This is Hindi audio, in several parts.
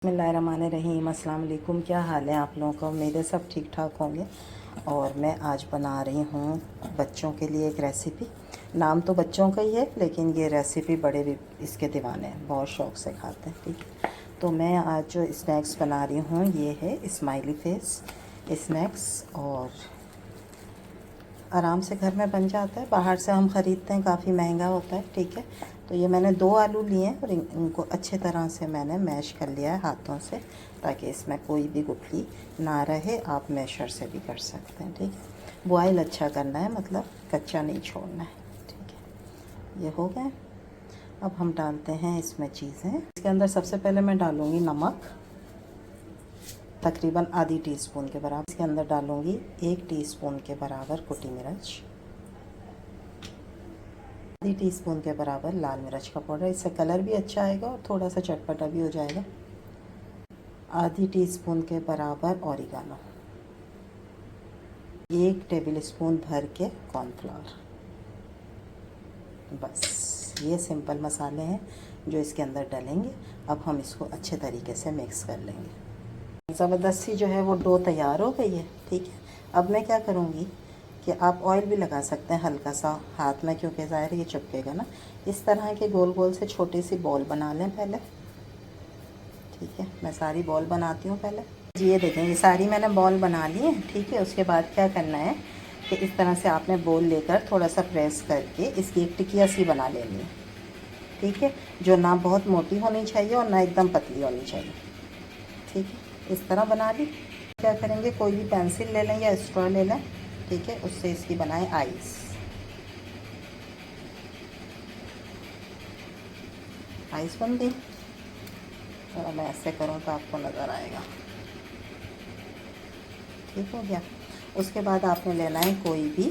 बिस्मिल्लाहिर्रहमानिर्रहीम। अस्सलाम वालेकुम। क्या हाल है आप लोगों का? उम्मीद है सब ठीक ठाक होंगे। और मैं आज बना रही हूँ बच्चों के लिए एक रेसिपी। नाम तो बच्चों का ही है लेकिन ये रेसिपी बड़े भी इसके दीवाने हैं, बहुत शौक़ से खाते हैं। ठीक है, तो मैं आज जो स्नैक्स बना रही हूँ ये है स्माइली फेस स्नैक्स, और आराम से घर में बन जाता है। बाहर से हम ख़रीदते हैं, काफ़ी महंगा होता है। ठीक है, तो ये मैंने 2 आलू लिए हैं और इनको अच्छे तरह से मैंने मैश कर लिया है हाथों से, ताकि इसमें कोई भी गुठली ना रहे। आप मैशर से भी कर सकते हैं। ठीक है, बॉयल अच्छा करना है, मतलब कच्चा नहीं छोड़ना है। ठीक है, ये हो गए। अब हम डालते हैं इसमें चीज़ें। इसके अंदर सबसे पहले मैं डालूँगी नमक, तकरीबन आधी टीस्पून के बराबर। इसके अंदर डालूँगी 1 टीस्पून के बराबर कुटी मिर्च, आधी टीस्पून के बराबर लाल मिर्च का पाउडर, इससे कलर भी अच्छा आएगा और थोड़ा सा चटपटा भी हो जाएगा। आधी टीस्पून के बराबर ऑरिगानो, 1 टेबलस्पून भर के कॉर्नफ्लावर। बस ये सिंपल मसाले हैं जो इसके अंदर डलेंगे। अब हम इसको अच्छे तरीके से मिक्स कर लेंगे। ज़बरदस्ती जो है वो डो तैयार हो गई है। ठीक है, अब मैं क्या करूँगी कि आप ऑयल भी लगा सकते हैं हल्का सा हाथ में, क्योंकि ज़ाहिर ये चिपकेगा ना। इस तरह के गोल गोल से छोटी सी बॉल बना लें पहले। ठीक है, मैं सारी बॉल बनाती हूँ पहले। जी ये देखें, ये सारी मैंने बॉल बना ली है। ठीक है, उसके बाद क्या करना है कि इस तरह से आपने बॉल लेकर थोड़ा सा प्रेस करके इसकी एक टिकिया सी बना लेनी है। ठीक है, जो ना बहुत मोटी होनी चाहिए और ना एकदम पतली होनी चाहिए। ठीक है, इस तरह बना ली। क्या करेंगे, कोई भी पेंसिल ले लें या स्ट्रॉ ले लें। ठीक है, उससे इसकी बनाएं आइस। आइस बन गई। और मैं ऐसे करूँ तो आपको नज़र आएगा। ठीक हो गया। उसके बाद आपने लेना है कोई भी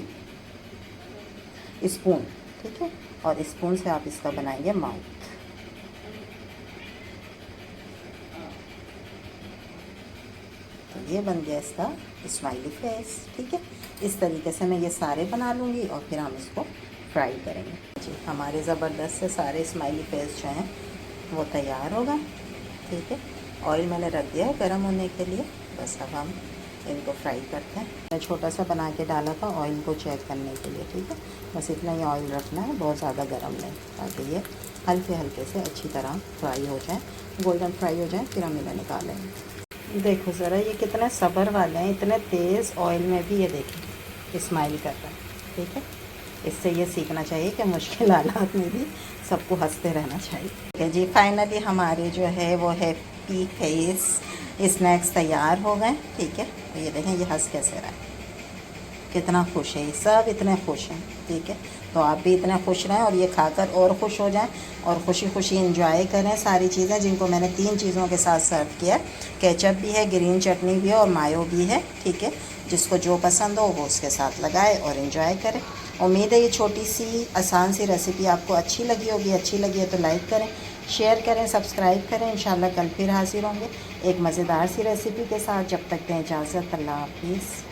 स्पून। ठीक है, और स्पून से आप इसका बनाएंगे माउथ। तो ये बन गया इसका स्माइली फेस। ठीक है, इस तरीके से मैं ये सारे बना लूँगी और फिर हम इसको फ्राई करेंगे। जी, हमारे ज़बरदस्त से सारे स्माइली फेस जो हैं वो तैयार होगा। ठीक है, ऑयल मैंने रख दिया है गर्म होने के लिए। बस अब हम इनको फ्राई करते हैं। मैं छोटा सा बना के डाला था ऑयल को चेक करने के लिए। ठीक है, बस इतना ही ऑयल रखना है, बहुत ज़्यादा गर्म नहीं, ताकि ये हल्के हल्के से अच्छी तरह फ्राई हो जाए, गोल्डन फ्राई हो जाए, फिर हम इन्हें निकालेंगे। देखो ज़रा ये कितने सब्र वाले हैं, इतने तेज़ ऑयल में भी ये देखें स्माइल कर रहा है। ठीक है, इससे ये सीखना चाहिए कि मुश्किल हालात में भी सबको हंसते रहना चाहिए। ठीक है जी, फाइनली हमारे जो है वो हैप्पी फेस स्नैक्स तैयार हो गए। ठीक है, तो ये देखें ये हंस कैसे रहा है, कितना खुश है, ये सब इतने खुश हैं। ठीक है, तो आप भी इतने खुश रहें और ये खाकर और खुश हो जाएं और खुशी खुशी एंजॉय करें सारी चीज़ें, जिनको मैंने 3 चीज़ों के साथ सर्व किया है। केचप भी है, ग्रीन चटनी भी है और मायो भी है। ठीक है, जिसको जो पसंद हो वो उसके साथ लगाए और एंजॉय करें। उम्मीद है ये छोटी सी आसान सी रेसिपी आपको अच्छी लगी होगी। अच्छी लगी है तो लाइक करें, शेयर करें, सब्सक्राइब करें। इंशाल्लाह कल फिर हाजिर होंगे एक मज़ेदार सी रेसिपी के साथ। जब तक दें इजाज़त, अल्लाह हाफिज़।